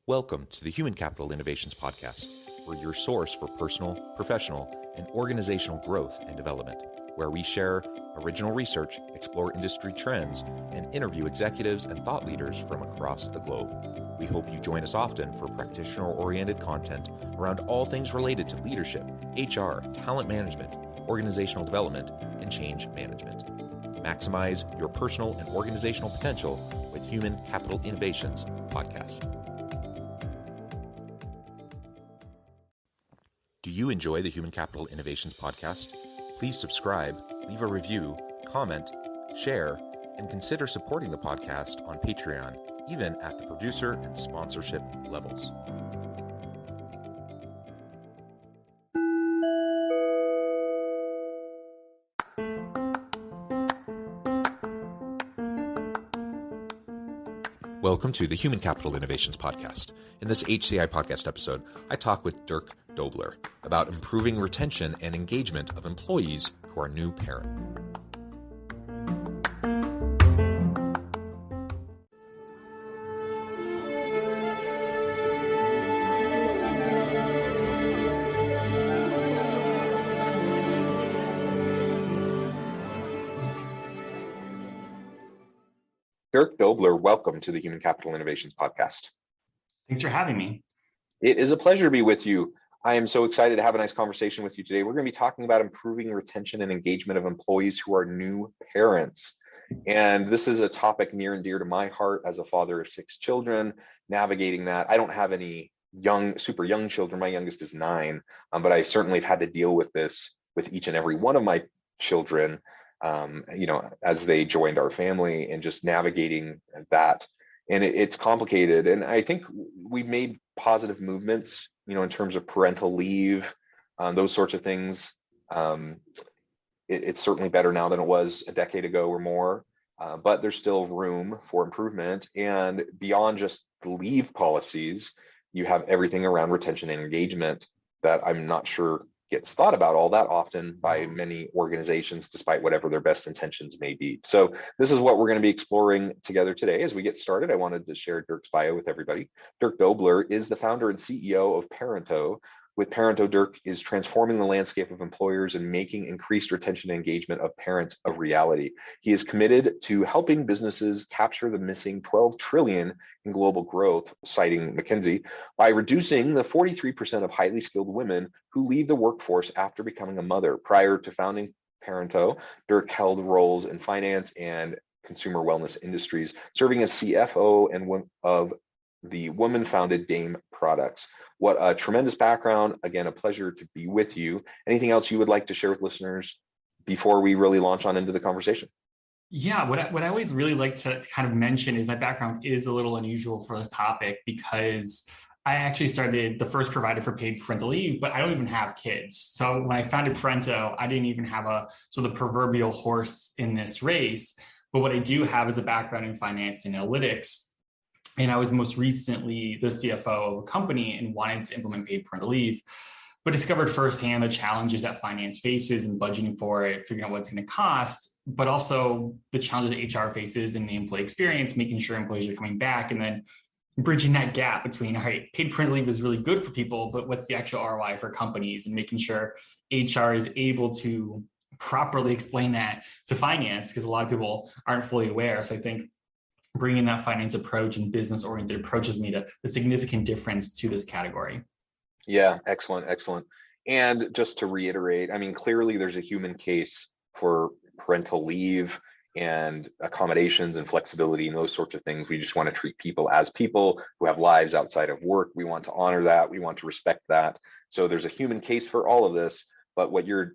Welcome to the Human Capital Innovations Podcast. We're your source for personal, professional, and organizational growth and development, where we share original research, explore industry trends, and interview executives and thought leaders from across the globe. We hope you join us often for practitioner-oriented content around all things related to leadership, HR, talent management, organizational development, and change management. Maximize your personal and organizational potential with Human Capital Innovations Podcast. Do you enjoy the Human Capital Innovations Podcast? Please subscribe, leave a review, comment, share, and consider supporting the podcast on Patreon, even at the producer and sponsorship levels. Welcome to the Human Capital Innovations Podcast. In this HCI Podcast episode, I talk with Dirk Doebler about improving retention and engagement of employees who are new parent. Dirk Doebler, welcome to the Human Capital Innovations Podcast. Thanks for having me. It is a pleasure to be with you. I am so excited to have a nice conversation with you today. We're going to be talking about improving retention and engagement of employees who are new parents. And this is a topic near and dear to my heart as a father of 6 children, navigating that. I don't have any super young children. My youngest is 9, but I certainly have had to deal with this with each and every one of my children, as they joined our family and just navigating that. And it's complicated. And I think we've made positive movements, in terms of parental leave, those sorts of things. It's certainly better now than it was a decade ago or more, but there's still room for improvement. And beyond just leave policies, you have everything around retention and engagement that I'm not sure gets thought about all that often by many organizations, despite whatever their best intentions may be. So this is what we're going to be exploring together today. As we get started, I wanted to share Dirk's bio with everybody. Dirk Doebler is the founder and CEO of Parento. With Parento, Dirk is transforming the landscape of employers and making increased retention and engagement of parents a reality. He is committed to helping businesses capture the missing $12 trillion in global growth, citing McKinsey, by reducing the 43% of highly skilled women who leave the workforce after becoming a mother. Prior to founding Parento, Dirk held roles in finance and consumer wellness industries, serving as CFO and of the woman-founded Dame Products. What a tremendous background. Again, a pleasure to be with you. Anything else you would like to share with listeners before we really launch on into the conversation? Yeah, what I always really like to kind of mention is my background is a little unusual for this topic because I actually started the first provider for paid parental leave, but I don't even have kids. So when I founded Parento, I didn't even have the proverbial horse in this race. But what I do have is a background in finance and analytics. And I was most recently the CFO of a company and wanted to implement paid parental leave, but discovered firsthand the challenges that finance faces in budgeting for it, figuring out what it's going to cost, but also the challenges HR faces in the employee experience, making sure employees are coming back, and then bridging that gap between, all right, paid parental leave is really good for people, but what's the actual ROI for companies, and making sure HR is able to properly explain that to finance, because a lot of people aren't fully aware. So I think bringing that finance approach and business-oriented approach has made a significant difference to this category. Yeah, excellent. And just to reiterate, clearly there's a human case for parental leave and accommodations and flexibility and those sorts of things. We just want to treat people as people who have lives outside of work. We want to honor that. We want to respect that. So there's a human case for all of this, but what you're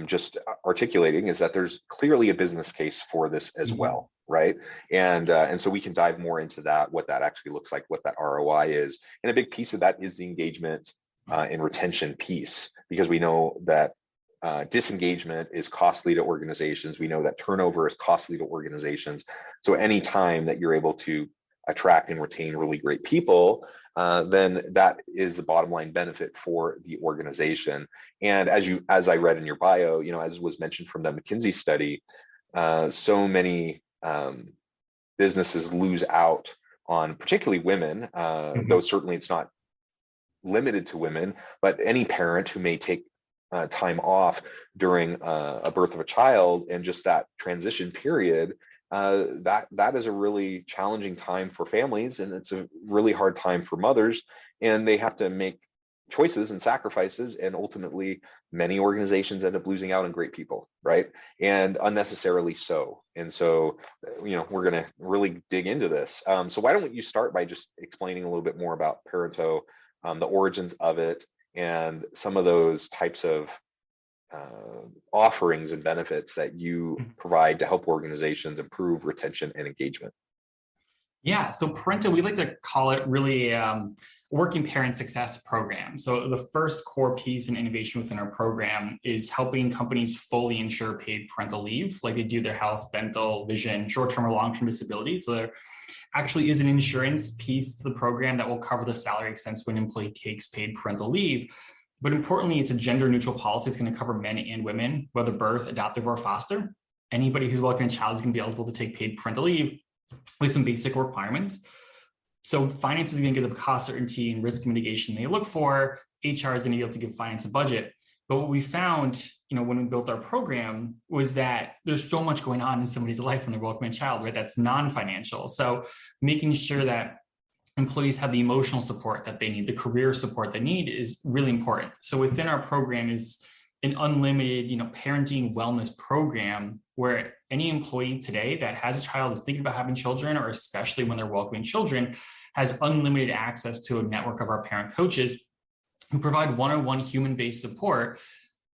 just articulating is that there's clearly a business case for this as well, right? And so we can dive more into that, what that actually looks like, what that ROI is. And a big piece of that is the engagement and retention piece, because we know that disengagement is costly to organizations. We know that turnover is costly to organizations. So any time that you're able to attract and retain really great people, then that is the bottom line benefit for the organization. And as I read in your bio, as was mentioned from the McKinsey study, so many businesses lose out on particularly women, though certainly it's not limited to women, but any parent who may take time off during a birth of a child and just that transition period, that is a really challenging time for families, and it's a really hard time for mothers, and they have to make choices and sacrifices, and ultimately many organizations end up losing out on great people, right? And unnecessarily so. And so, we're going to really dig into this. So why don't you start by just explaining a little bit more about Parento, the origins of it, and some of those types of offerings and benefits that you provide to help organizations improve retention and engagement. Yeah, so Parento, we like to call it really working parent success program. So the first core piece and innovation within our program is helping companies fully insure paid parental leave, like they do their health, dental, vision, short-term or long-term disability. So there actually is an insurance piece to the program that will cover the salary expense when an employee takes paid parental leave. But importantly, it's a gender-neutral policy. It's going to cover men and women, whether birth, adoptive, or foster. Anybody who's welcoming a child is going to be eligible to take paid parental leave with some basic requirements. So finance is going to give the cost certainty and risk mitigation they look for. HR is going to be able to give finance a budget. But what we found, when we built our program was that there's so much going on in somebody's life when they're welcoming a child, right? That's non-financial. So making sure that employees have the emotional support that they need, the career support they need is really important. So within our program is an unlimited, parenting wellness program where any employee today that has a child, is thinking about having children, or especially when they're welcoming children, has unlimited access to a network of our parent coaches who provide one-on-one human-based support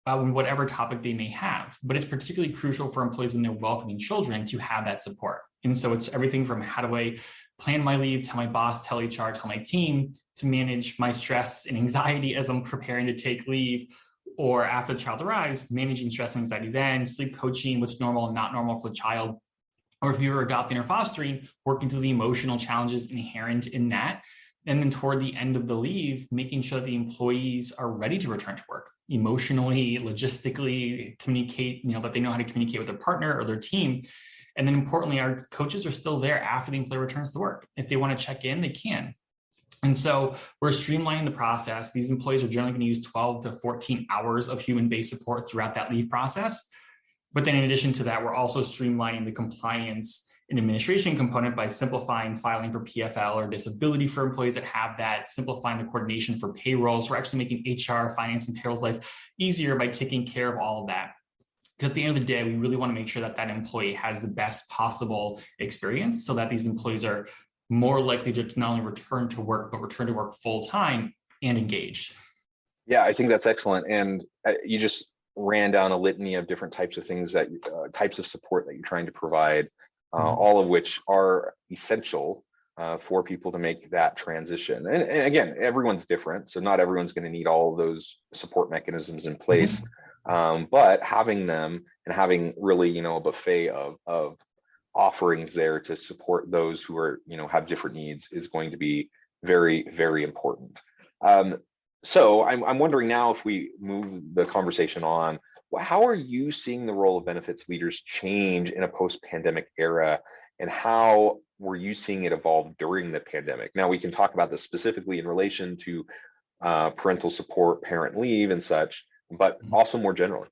on whatever topic they may have. But it's particularly crucial for employees when they're welcoming children to have that support. And so it's everything from how do I plan my leave, tell my boss, tell HR, tell my team, to manage my stress and anxiety as I'm preparing to take leave, or after the child arrives, managing stress and anxiety then, sleep coaching, what's normal and not normal for the child, or if you're adopting or fostering, working through the emotional challenges inherent in that. And then toward the end of the leave, making sure that the employees are ready to return to work emotionally, logistically, communicate, that they know how to communicate with their partner or their team. And then importantly, our coaches are still there after the employee returns to work. If they want to check in, they can. And so we're streamlining the process. These employees are generally going to use 12 to 14 hours of human-based support throughout that leave process. But then in addition to that, we're also streamlining the compliance and administration component by simplifying filing for PFL or disability for employees that have that, simplifying the coordination for payrolls. We're actually making HR, finance, and payroll's life easier by taking care of all of that. Because at the end of the day, we really want to make sure that that employee has the best possible experience so that these employees are more likely to not only return to work, but return to work full time and engaged. Yeah, I think that's excellent. And you just ran down a litany of different types of things types of support that you're trying to provide, all of which are essential for people to make that transition. And again, everyone's different. So not everyone's going to need all of those support mechanisms in place. But having them and having really, a buffet of offerings there to support those who are, have different needs is going to be very, very important. So I'm wondering now, if we move the conversation on, how are you seeing the role of benefits leaders change in a post-pandemic era, and how were you seeing it evolve during the pandemic? Now we can talk about this specifically in relation to parental support, parent leave and such, but also more generally.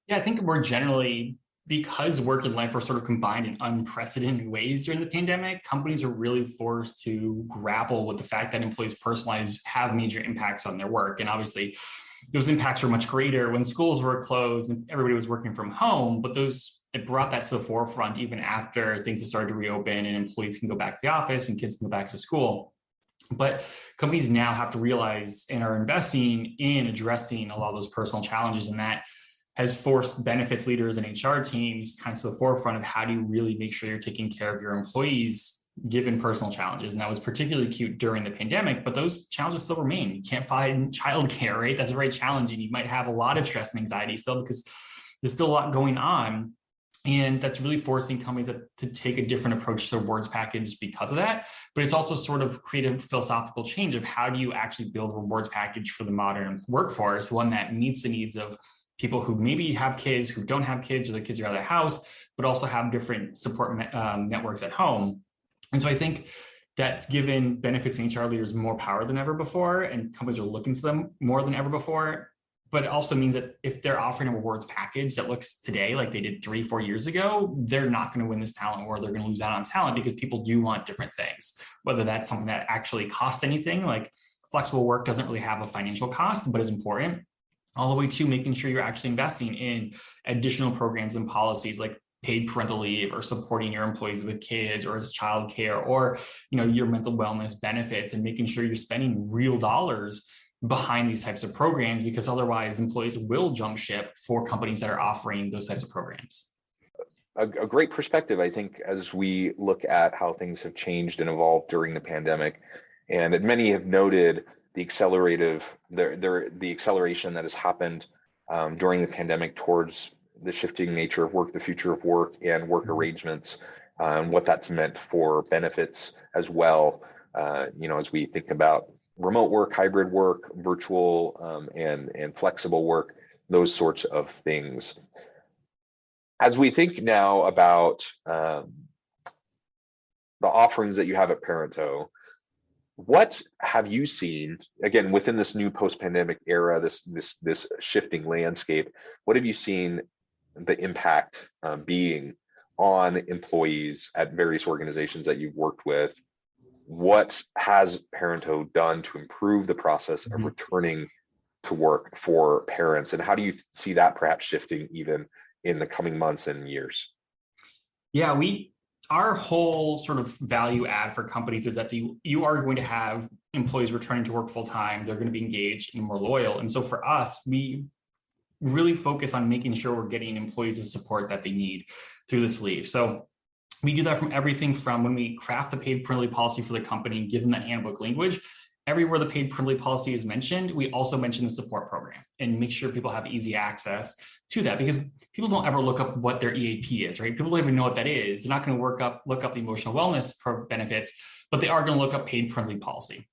Yeah, I think more generally, because work and life are sort of combined in unprecedented ways during the pandemic, companies are really forced to grapple with the fact that employees' personal lives have major impacts on their work. And obviously, those impacts were much greater when schools were closed and everybody was working from home, but it brought that to the forefront even after things have started to reopen and employees can go back to the office and kids can go back to school. But companies now have to realize and are investing in addressing a lot of those personal challenges, and that has forced benefits leaders and HR teams kind of to the forefront of how do you really make sure you're taking care of your employees given personal challenges. And that was particularly acute during the pandemic, but those challenges still remain. You can't find childcare, right? That's very challenging. You might have a lot of stress and anxiety still because there's still a lot going on. And that's really forcing companies to take a different approach to rewards package because of that. But it's also sort of created a philosophical change of how do you actually build a rewards package for the modern workforce, one that meets the needs of people who maybe have kids, who don't have kids, or their kids are out of their house, but also have different support networks at home. And so I think that's given benefits and HR leaders more power than ever before, and companies are looking to them more than ever before. But it also means that if they're offering a rewards package that looks today like they did 3-4 years ago, they're not going to win this talent, or they're going to lose out on talent, because people do want different things, whether that's something that actually costs anything, like flexible work doesn't really have a financial cost, but is important, all the way to making sure you're actually investing in additional programs and policies like paid parental leave, or supporting your employees with kids, or as childcare, or your mental wellness benefits, and making sure you're spending real dollars behind these types of programs, because otherwise employees will jump ship for companies that are offering those types of programs. A great perspective, I think, as we look at how things have changed and evolved during the pandemic. And many have noted the the acceleration that has happened during the pandemic towards the shifting nature of work, the future of work, and work arrangements, and what that's meant for benefits as well. As we think about remote work, hybrid work, virtual and flexible work, those sorts of things. As we think now about the offerings that you have at Parento, what have you seen, again, within this new post-pandemic era, this shifting landscape, what have you seen the impact being on employees at various organizations that you've worked with? What has Parento done to improve the process of returning to work for parents? And how do you see that perhaps shifting even in the coming months and years? Yeah, our whole sort of value add for companies is that you are going to have employees returning to work full time. They're going to be engaged and more loyal. And so for us, we really focus on making sure we're getting employees the support that they need through this leave. So we do that from everything from when we craft the paid parental leave policy for the company and give them that handbook language. Everywhere the paid parental leave policy is mentioned, we also mention the support program and make sure people have easy access to that, because people don't ever look up what their EAP is, right? People don't even know what that is. They're not going to look up the emotional wellness benefits, but they are going to look up paid parental leave policy.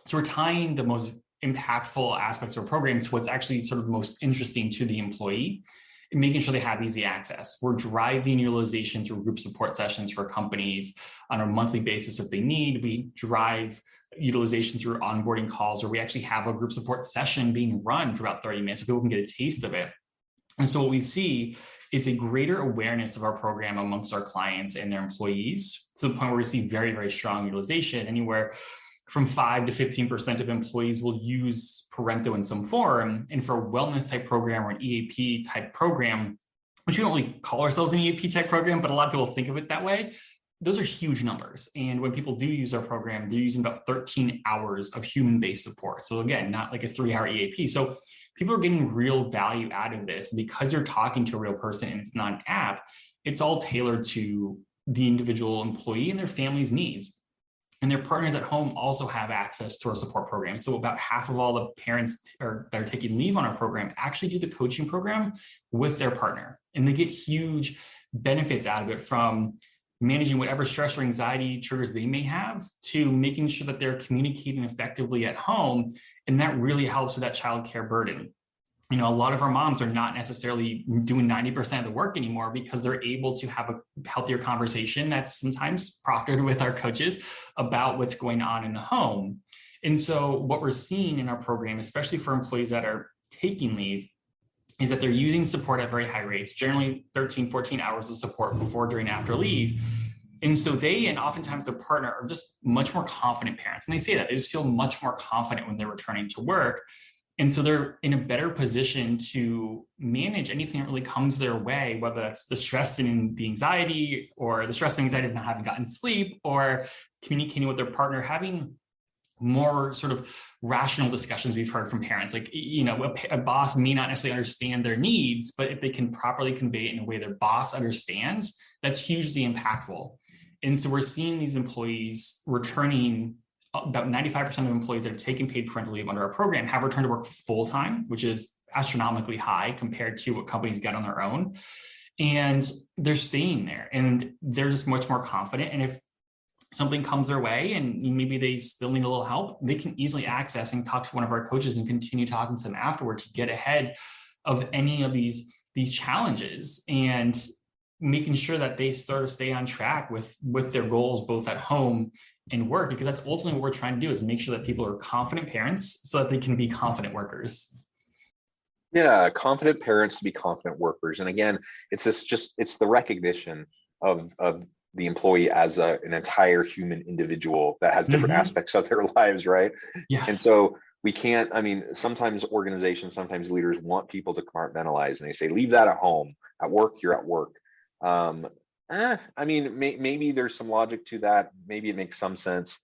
So we're tying the most impactful aspects of our program to what's actually sort of most interesting to the employee, and making sure they have easy access. We're driving utilization through group support sessions for companies on a monthly basis if they need. We drive utilization through onboarding calls, where we actually have a group support session being run for about 30 minutes so people can get a taste of it. And so what we see is a greater awareness of our program amongst our clients and their employees, to the point where we see very, very strong utilization. Anywhere from 5 to 15% of employees will use Parento in some form. And for a wellness type program or an EAP type program, which we don't really call ourselves an EAP type program, but a lot of people think of it that way, those are huge numbers. And when people do use our program, they're using about 13 hours of human-based support. So again, not like a 3-hour EAP. So people are getting real value out of this, because you're talking to a real person and it's not an app. It's all tailored to the individual employee and their family's needs. And their partners at home also have access to our support program. So about half of all the parents that are taking leave on our program actually do the coaching program with their partner. And they get huge benefits out of it, from managing whatever stress or anxiety triggers they may have, to making sure that they're communicating effectively at home. And that really helps with that childcare burden. A lot of our moms are not necessarily doing 90% of the work anymore, because they're able to have a healthier conversation that's sometimes proctored with our coaches about what's going on in the home. And so what we're seeing in our program, especially for employees that are taking leave, is that they're using support at very high rates, generally 13, 14 hours of support before, during, after leave. And so they, and oftentimes their partner, are just much more confident parents. And they say that they just feel much more confident when they're returning to work. And so they're in a better position to manage anything that really comes their way, whether that's the stress and the anxiety, or the stress and anxiety of not having gotten sleep, or communicating with their partner, having more sort of rational discussions. We've heard from parents, like, a boss may not necessarily understand their needs, but if they can properly convey it in a way their boss understands, that's hugely impactful. And so we're seeing these employees returning. About 95% of employees that have taken paid parental leave under our program have returned to work full-time, which is astronomically high compared to what companies get on their own. and they're staying there and they're just much more confident. And if something comes their way and maybe they still need a little help, they can easily access and talk to one of our coaches and continue talking to them afterward to get ahead of any of these challenges, and making sure that they sort of stay on track with their goals, both at home and work, because that's ultimately what we're trying to do, is make sure that people are confident parents so that they can be confident workers. Yeah, confident parents to be confident workers. And again, it's the recognition of the employee as an entire human individual that has different aspects of their lives, right? Yes. And so we can't, I mean, sometimes organizations, sometimes leaders want people to compartmentalize, and they say, leave that at home. At work, you're at work. I mean, maybe there's some logic to that. Maybe it makes some sense,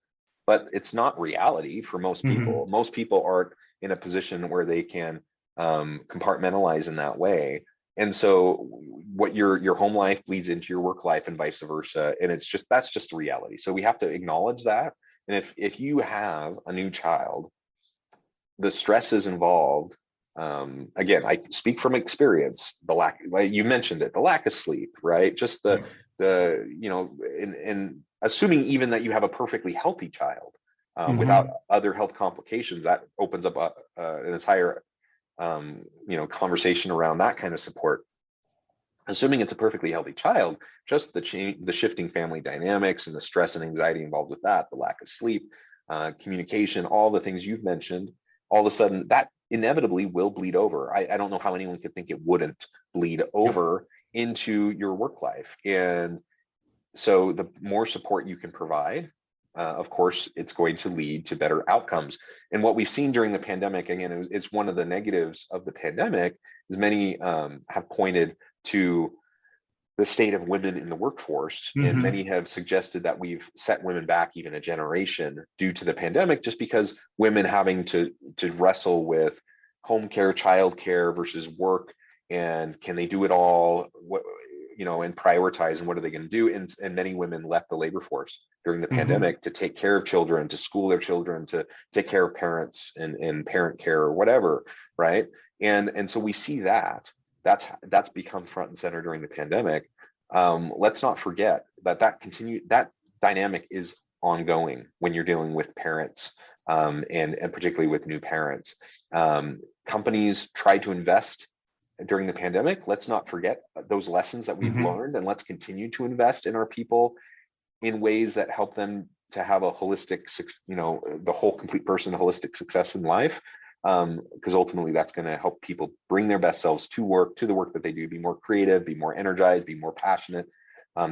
but it's not reality for most people. Most people aren't in a position where they can compartmentalize in that way. And so what your home life bleeds into your work life and vice versa. And that's just the reality. So we have to acknowledge that. And if you have a new child, the stresses involved, again, I speak from experience, the lack, like you mentioned it, the lack of sleep, right? Just the and assuming even that you have a perfectly healthy child without other health complications, that opens up an entire conversation around that kind of support. Assuming it's a perfectly healthy child, just the shifting family dynamics and the stress and anxiety involved with that, the lack of sleep, communication, all the things you've mentioned, all of a sudden that inevitably will bleed over. I don't know how anyone could think it wouldn't bleed over into your work life. And so the more support you can provide, of course, it's going to lead to better outcomes. And what we've seen during the pandemic, again, is one of the negatives of the pandemic, is many have pointed to the state of women in the workforce. And many have suggested that we've set women back even a generation due to the pandemic, just because women having to wrestle with home care, child care versus work, and can they do it all, and prioritize, and what are they going to do? And many women left the labor force during the pandemic to take care of children, to school their children, to take care of parents and parent care or whatever, right? And so we see that's become front and center during the pandemic. Let's not forget that dynamic is ongoing when you're dealing with parents, and particularly with new parents. Companies try to invest during the pandemic. Let's not forget those lessons that we've learned, and let's continue to invest in our people in ways that help them to have a holistic, the whole complete person, holistic success in life. Because ultimately that's going to help people bring their best selves to the work that they do, be more creative, be more energized, be more passionate.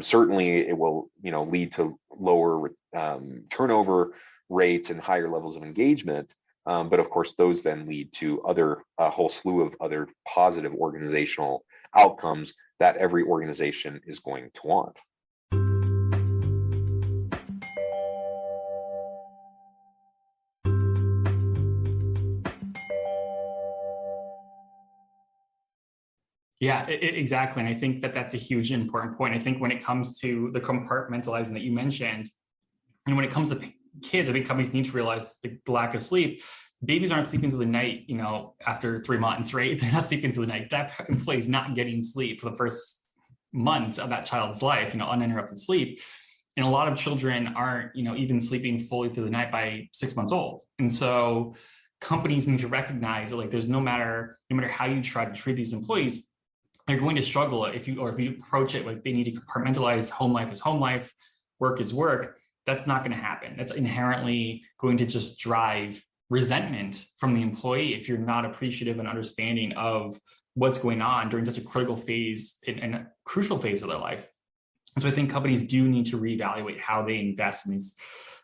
Certainly it will, lead to lower turnover rates and higher levels of engagement. But of course, those then lead to a whole slew of other positive organizational outcomes that every organization is going to want. Yeah, exactly. And I think that's a huge important point. I think when it comes to the compartmentalizing that you mentioned, and when it comes to kids, I think companies need to realize the lack of sleep. Babies aren't sleeping through the night, after 3 months, right? They're not sleeping through the night. That employee is not getting sleep for the first months of that child's life, uninterrupted sleep. And a lot of children aren't, even sleeping fully through the night by 6 months old. And so companies need to recognize that, there's no matter how you try to treat these employees, they're going to struggle if you approach it like they need to compartmentalize home life as home life, work is work. That's not going to happen. That's inherently going to just drive resentment from the employee if you're not appreciative and understanding of what's going on during such a critical phase and a crucial phase of their life. And so I think companies do need to reevaluate how they invest in these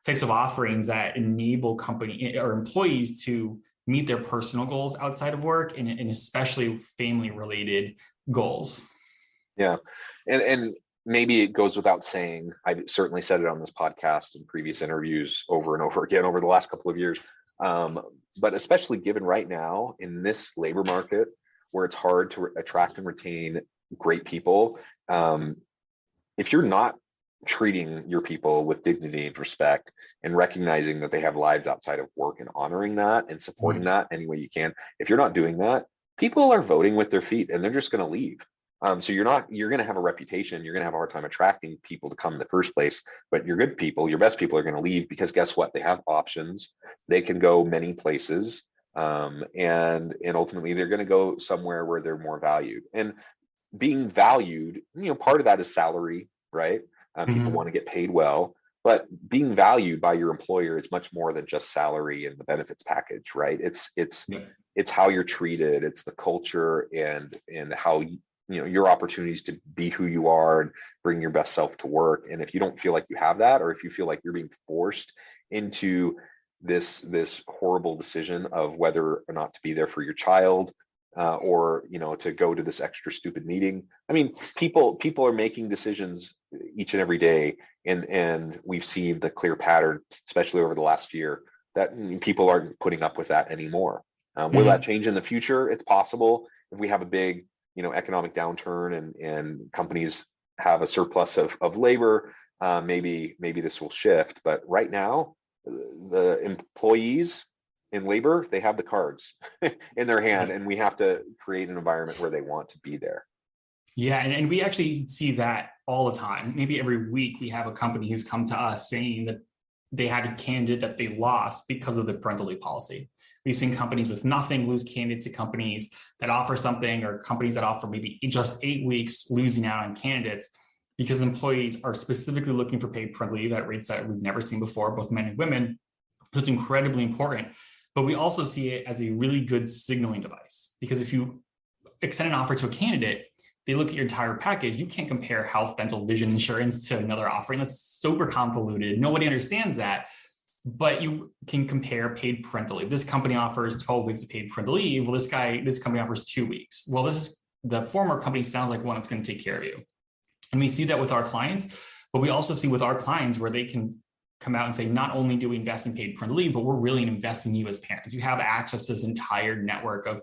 types of offerings that enable company or employees to meet their personal goals outside of work, and especially family related goals. Yeah. And maybe it goes without saying, I've certainly said it on this podcast and previous interviews over and over again over the last couple of years. But especially given right now in this labor market where it's hard to attract and retain great people, if you're not treating your people with dignity and respect and recognizing that they have lives outside of work and honoring that and supporting that any way you can, if you're not doing that, people are voting with their feet and they're just going to leave. So you're going to have a reputation. You're going to have a hard time attracting people to come in the first place, but your good people, your best people are going to leave because guess what? They have options. They can go many places. And ultimately they're going to go somewhere where they're more valued. And being valued, part of that is salary, right? People want to get paid well, but being valued by your employer is much more than just salary and the benefits package, right? It's how you're treated, it's the culture and how your opportunities to be who you are and bring your best self to work. And if you don't feel like you have that, or if you feel like you're being forced into this horrible decision of whether or not to be there for your child, or to go to this extra stupid meeting. I mean, people are making decisions each and every day, and we've seen the clear pattern, especially over the last year, that people aren't putting up with that anymore. Will that change in the future? It's possible if we have a big economic downturn and companies have a surplus of labor. Maybe this will shift, but right now the employees in labor, they have the cards in their hand, and we have to create an environment where they want to be there. Yeah, and we actually see that all the time. Maybe every week we have a company who's come to us saying that they had a candidate that they lost because of the parental leave policy. We've seen companies with nothing lose candidates to companies that offer something, or companies that offer maybe just 8 weeks losing out on candidates because employees are specifically looking for paid parental leave at rates that we've never seen before, both men and women. So it's incredibly important. But we also see it as a really good signaling device, because if you extend an offer to a candidate, they look at your entire package. You can't compare health, dental, vision insurance to another offering. That's super convoluted. Nobody understands that. But you can compare paid parental leave. This company offers 12 weeks of paid parental leave. Well, this company offers 2 weeks. Well, the former company sounds like one that's going to take care of you. And we see that with our clients, but we also see with our clients where they can come out and say, not only do we invest in paid parental leave, but we're really investing in you as parents. You have access to this entire network of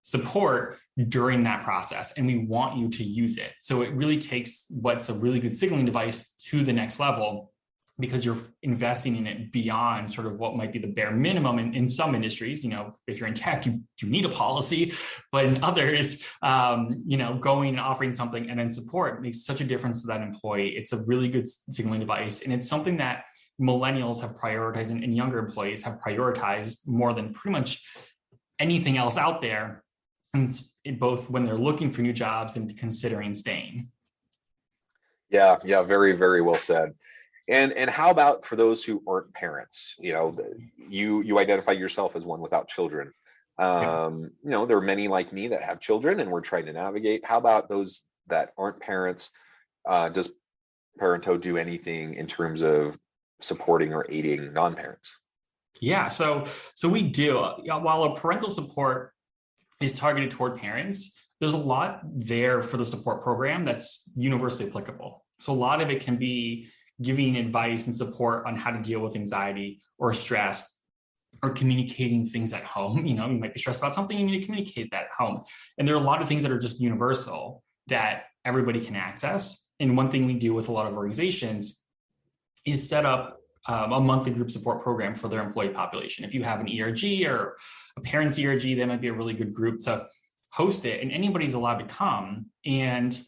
support during that process, and we want you to use it. So it really takes what's a really good signaling device to the next level, because you're investing in it beyond sort of what might be the bare minimum in some industries. If you're in tech, you need a policy, but in others, going and offering something and then support makes such a difference to that employee. It's a really good signaling device, and it's something that millennials have prioritized and younger employees have prioritized more than pretty much anything else out there, and both when they're looking for new jobs and considering staying. Yeah, very, very well said. And how about for those who aren't parents? You identify yourself as one without children. There are many like me that have children, and we're trying to navigate. How about those that aren't parents? Does Parento do anything in terms of supporting or aiding non-parents? Yeah, so we do. While a parental support is targeted toward parents, there's a lot there for the support program that's universally applicable. So a lot of it can be giving advice and support on how to deal with anxiety or stress, or communicating things at home. You might be stressed about something, you need to communicate that at home. And there are a lot of things that are just universal that everybody can access. And one thing we do with a lot of organizations is set up a monthly group support program for their employee population. If you have an ERG or a parent's ERG, that might be a really good group to host it, and anybody's allowed to come. And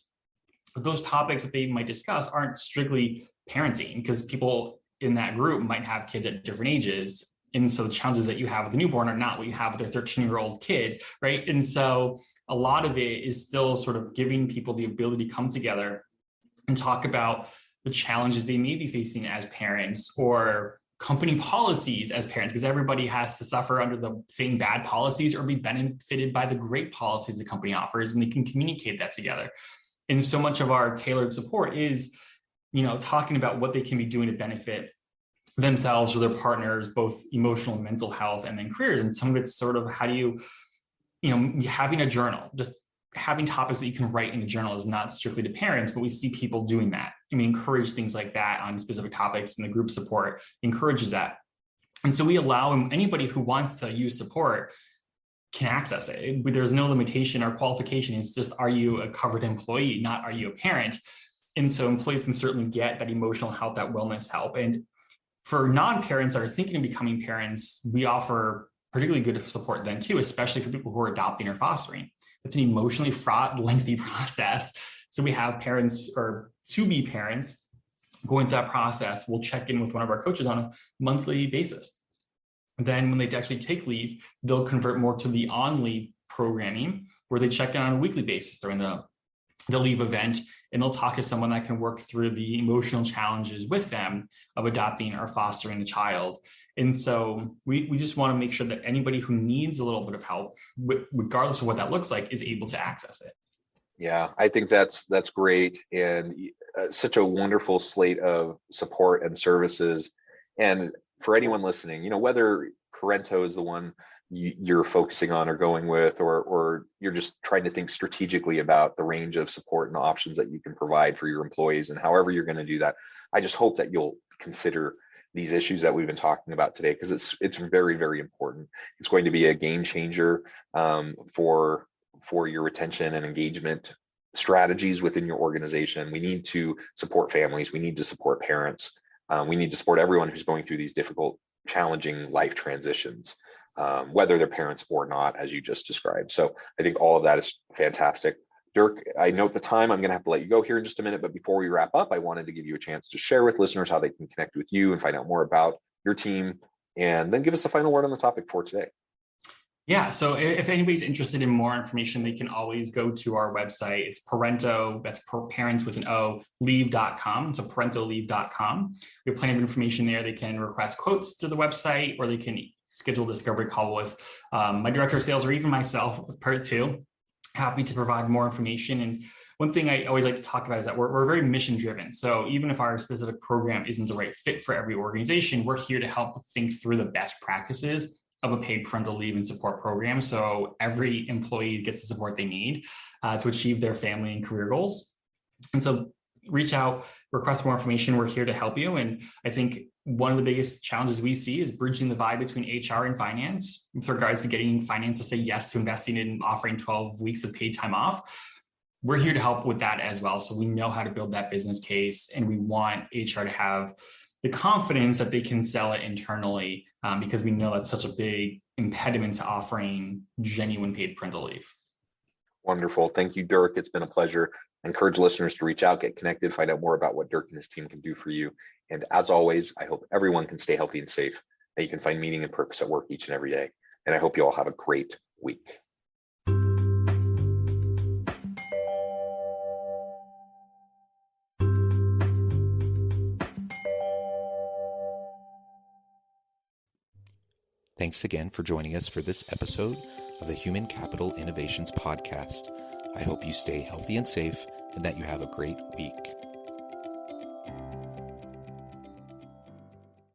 those topics that they might discuss aren't strictly parenting, because people in that group might have kids at different ages. And so the challenges that you have with a newborn are not what you have with their 13-year-old kid, right? And so a lot of it is still sort of giving people the ability to come together and talk about the challenges they may be facing as parents, or company policies as parents, because everybody has to suffer under the same bad policies or be benefited by the great policies the company offers, and they can communicate that together. And so much of our tailored support is, talking about what they can be doing to benefit themselves or their partners, both emotional and mental health, and then careers. And some of it's sort of how do you, having a journal, just having topics that you can write in a journal is not strictly to parents, but we see people doing that. And we encourage things like that on specific topics, and the group support encourages that. And so we allow anybody who wants to use support can access it. There's no limitation. Our qualification is just, are you a covered employee, not are you a parent? And so employees can certainly get that emotional health, that wellness help. And for non-parents that are thinking of becoming parents, we offer particularly good support then too, especially for people who are adopting or fostering. It's an emotionally fraught, lengthy process. So we have parents or to-be parents going through that process. We'll check in with one of our coaches on a monthly basis. Then when they actually take leave, they'll convert more to the on-leave programming where they check in on a weekly basis during the leave event, and they'll talk to someone that can work through the emotional challenges with them of adopting or fostering a child. And so we just want to make sure that anybody who needs a little bit of help, regardless of what that looks like, is able to access it. Yeah, I think that's great, and such a wonderful slate of support and services. And for anyone listening, whether Parento is the one you're focusing on or going with, or you're just trying to think strategically about the range of support and options that you can provide for your employees, and however you're going to do that, I just hope that you'll consider these issues that we've been talking about today, because it's very, very important. It's going to be a game changer for your retention and engagement strategies within your organization. We need to support families. We need to support parents. We need to support everyone who's going through these difficult, challenging life transitions, whether they're parents or not, as you just described. So I think all of that is fantastic. Dirk, I note the time. I'm going to have to let you go here in just a minute, but before we wrap up, I wanted to give you a chance to share with listeners how they can connect with you and find out more about your team, and then give us a final word on the topic for today. Yeah, so if anybody's interested in more information, they can always go to our website. It's Parento, that's parents with an O, leave.com. So parentoleave.com. We have plenty of information there. They can request quotes through the website, or they can schedule a discovery call with my director of sales, or even myself with Part 2. Happy to provide more information. And one thing I always like to talk about is that we're very mission driven. So even if our specific program isn't the right fit for every organization, we're here to help think through the best practices of a paid parental leave and support program, so every employee gets the support they need to achieve their family and career goals. And so reach out, request more information. We're here to help you. And I think one of the biggest challenges we see is bridging the divide between HR and finance with regards to getting finance to say yes to investing in offering 12 weeks of paid time off. We're here to help with that as well. So we know how to build that business case, and we want HR to have the confidence that they can sell it internally, because we know that's such a big impediment to offering genuine paid parental leave. Wonderful. Thank you, Dirk. It's been a pleasure. I encourage listeners to reach out, get connected, find out more about what Dirk and his team can do for you. And as always, I hope everyone can stay healthy and safe, and you can find meaning and purpose at work each and every day. And I hope you all have a great week. Thanks again for joining us for this episode of the Human Capital Innovations Podcast. I hope you stay healthy and safe, and that you have a great week.